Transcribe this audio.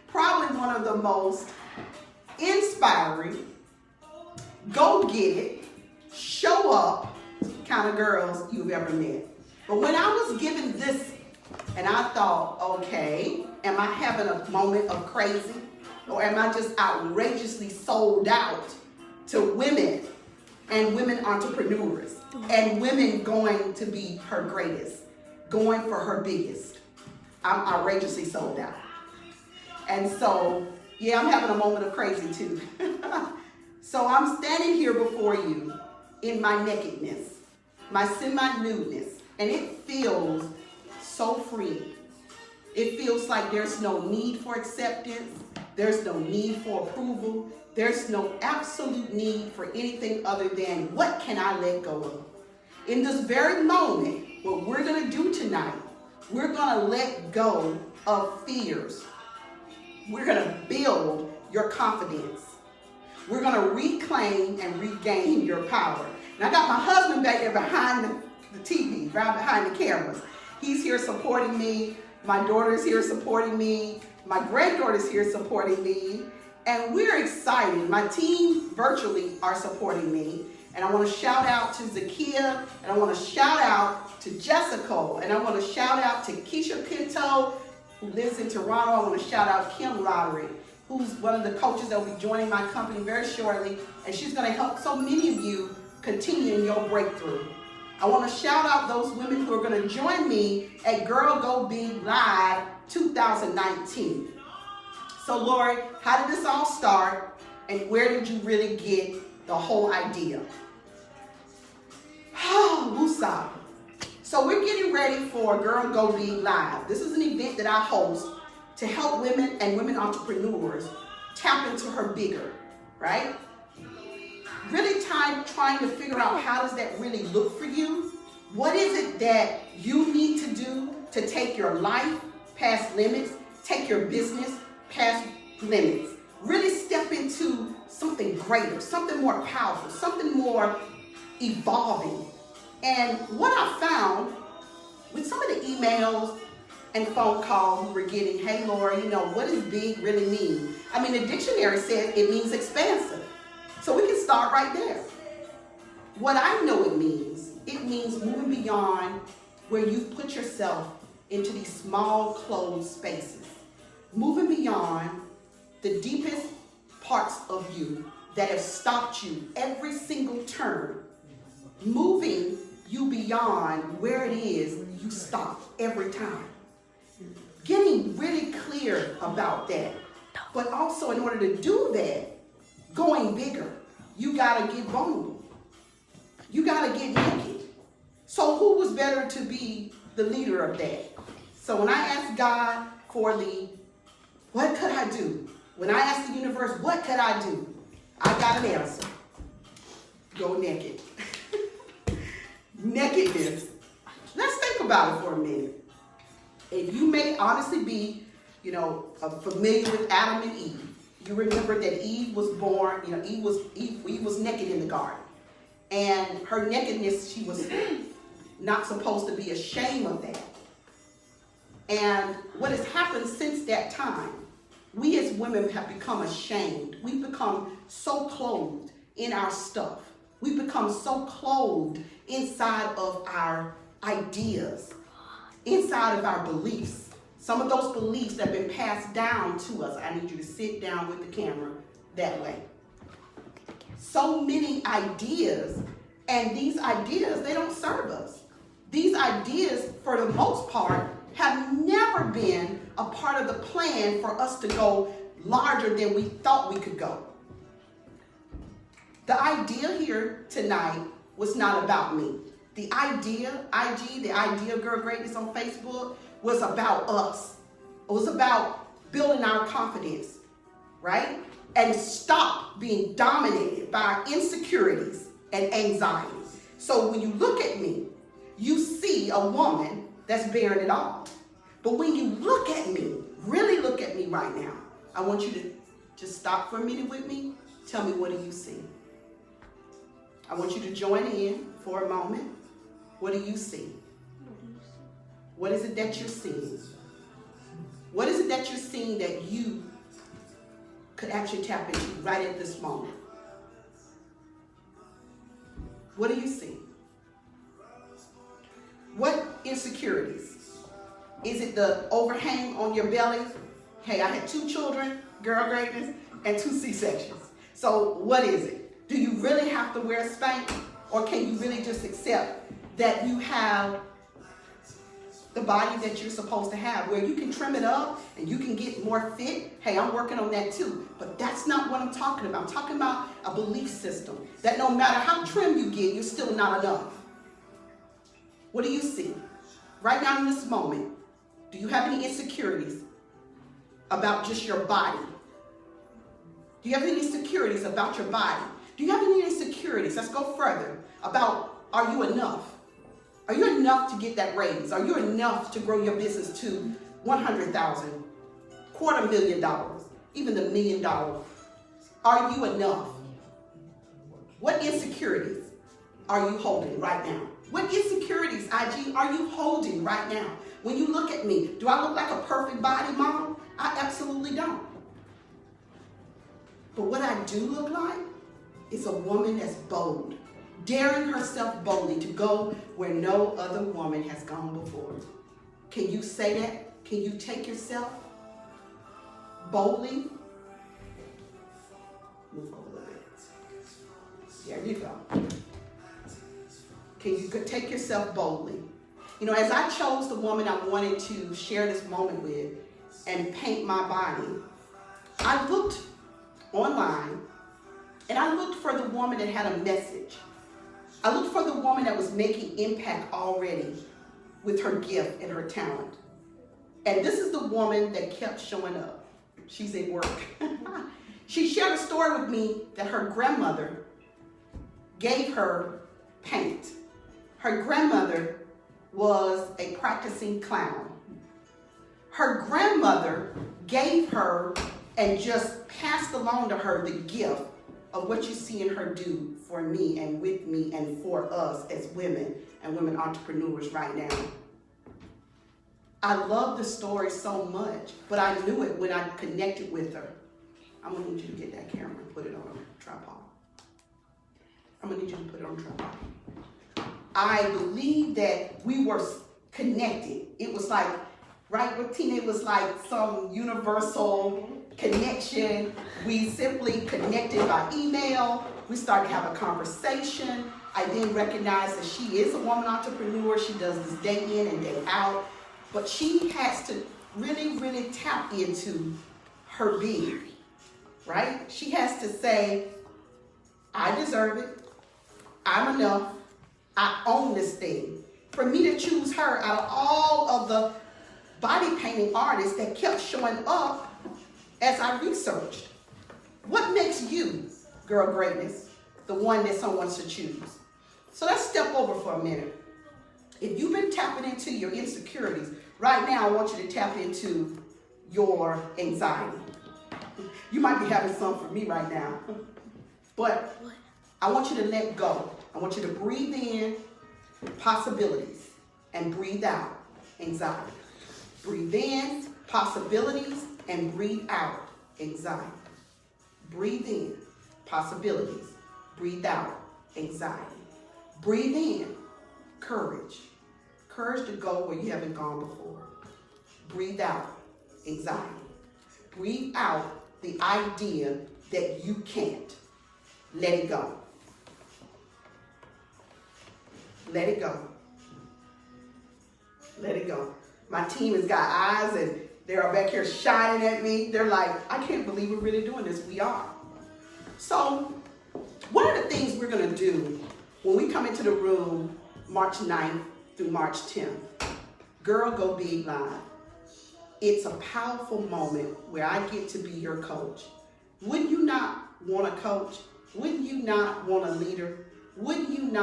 probably one of the most inspiring, go get it, show up kind of girls you've ever met. But when I was given this, and I thought, okay, am I having a moment of crazy? Or am I just outrageously sold out to women and women entrepreneurs and women going to be her greatest, going for her biggest? I'm outrageously sold out. And so, yeah, I'm having a moment of crazy too. So I'm standing here before you in my nakedness, my semi-nudeness, and it feels so free. It feels like there's no need for acceptance. There's no need for approval. There's no absolute need for anything other than what can I let go of? In this very moment, what we're going to do tonight, we're going to let go of fears. We're going to build your confidence. We're going to reclaim and regain your power. And I got my husband back there behind the TV, right behind the cameras. He's here supporting me. My daughter's here supporting me. My granddaughter's here supporting me. And we're excited. My team virtually are supporting me. And I want to shout out to Zakia, and I want to shout out to Jessica, and I want to shout out to Keisha Pinto, who lives in Toronto. I want to shout out Kim Lottery, who's one of the coaches that will be joining my company very shortly, and she's going to help so many of you continue in your breakthrough. I want to shout out those women who are going to join me at Girl Go Big Live 2019. So Lori, how did this all start, and where did you really get the whole idea? Woosah. So we're getting ready for Girl Go Big Live. This is an event that I host to help women and women entrepreneurs tap into her bigger, right? Really trying to figure out how does that really look for you? What is it that you need to do to take your life past limits, take your business past limits, really step into something greater, something more powerful, something more evolving. And what I found with some of the emails and phone calls we were getting, hey Laura, what does big really mean? I mean, the dictionary says it means expansive. So we can start right there. What I know it means moving beyond where you've put yourself into these small closed spaces. Moving beyond the deepest parts of you that have stopped you every single turn. Moving you beyond where it is you stop every time. Getting really clear about that. But also in order to do that, going bigger, you gotta get vulnerable. You gotta get naked. So who was better to be the leader of that? So when I asked God for what could I do? When I asked the universe, what could I do? I got an answer. Go naked. Nakedness. Let's think about it for a minute. If you may honestly be, familiar with Adam and Eve, you remember that Eve was born, Eve was naked in the garden. And her nakedness, she was not supposed to be ashamed of that. And what has happened since that time, we as women have become ashamed. We've become so clothed in our stuff. We've become so clothed inside of our ideas, inside of our beliefs. Some of those beliefs that have been passed down to us. I need you to sit down with the camera that way. So many ideas, and these ideas, they don't serve us. These ideas, for the most part, have never been a part of the plan for us to go larger than we thought we could go. The idea here tonight was not about me. The idea, the idea of Girl Greatness on Facebook was about us. It was about building our confidence, right? And stop being dominated by our insecurities and anxiety. So when you look at me, you see a woman that's bearing it all. But when you look at me, really look at me right now, I want you to just stop for a minute with me. Tell me, what do you see? I want you to join in for a moment. What do you see? What is it that you're seeing? What is it that you're seeing that you could actually tap into right at this moment? What do you see? What insecurities? Is it the overhang on your belly? Hey, I had 2 children, girl greatness, and 2 C-sections. So what is it? Do you really have to wear a spank? Or can you really just accept that you have the body that you're supposed to have, where you can trim it up and you can get more fit? Hey, I'm working on that too. But that's not what I'm talking about. I'm talking about a belief system that no matter how trim you get, you're still not enough. What do you see? Right now in this moment, do you have any insecurities about just your body? Do you have any insecurities about your body? Do you have any insecurities? Let's go further. About, are you enough? Are you enough to get that raise? Are you enough to grow your business to $100,000, $250,000, even $1 million? Are you enough? What insecurities are you holding right now? What insecurities, IG, are you holding right now? When you look at me, do I look like a perfect body, Mom? I absolutely don't. But what I do look like is a woman that's bold, daring herself boldly to go where no other woman has gone before. Can you say that? Can you take yourself boldly? Move over a little bit. There you go. Can you take yourself boldly? You know, as I chose the woman I wanted to share this moment with and paint my body, I looked online and I looked for the woman that had a message. I looked for the woman that was making impact already with her gift and her talent. And this is the woman that kept showing up. She's at work. She shared a story with me that her grandmother gave her paint. Her grandmother was a practicing clown. Her grandmother gave her and just passed along to her the gift of what you're seeing her do for me and with me and for us as women and women entrepreneurs right now. I love the story so much, but I knew it when I connected with her. I'm gonna need you to get that camera and put it on a tripod. I'm gonna need you to put it on a tripod. I believe that we were connected. It was like, right, with Tina, it was like some universal connection. We simply connected by email. We started to have a conversation. I then recognized that she is a woman entrepreneur. She does this day in and day out. But she has to really, really tap into her being, right? She has to say, I deserve it. I'm enough. I own this thing. For me to choose her out of all of the body painting artists that kept showing up as I researched. What makes you, girl greatness, the one that someone should choose? So let's step over for a minute. If you've been tapping into your insecurities, right now I want you to tap into your anxiety. You might be having some for me right now, but I want you to let go. I want you to breathe in possibilities and breathe out anxiety. Breathe in possibilities and breathe out anxiety. Breathe in possibilities. Breathe out anxiety. Breathe in courage. Courage to go where you haven't gone before. Breathe out anxiety. Breathe out the idea that you can't. Let it go. Let it go. Let it go. My team has got eyes and they're back here shining at me. They're like, I can't believe we're really doing this. We are. So, what are the things we're going to do when we come into the room March 9th through March 10th? Girl Go Big Live. It's a powerful moment where I get to be your coach. Wouldn't you not want a coach? Wouldn't you not want a leader? Wouldn't you not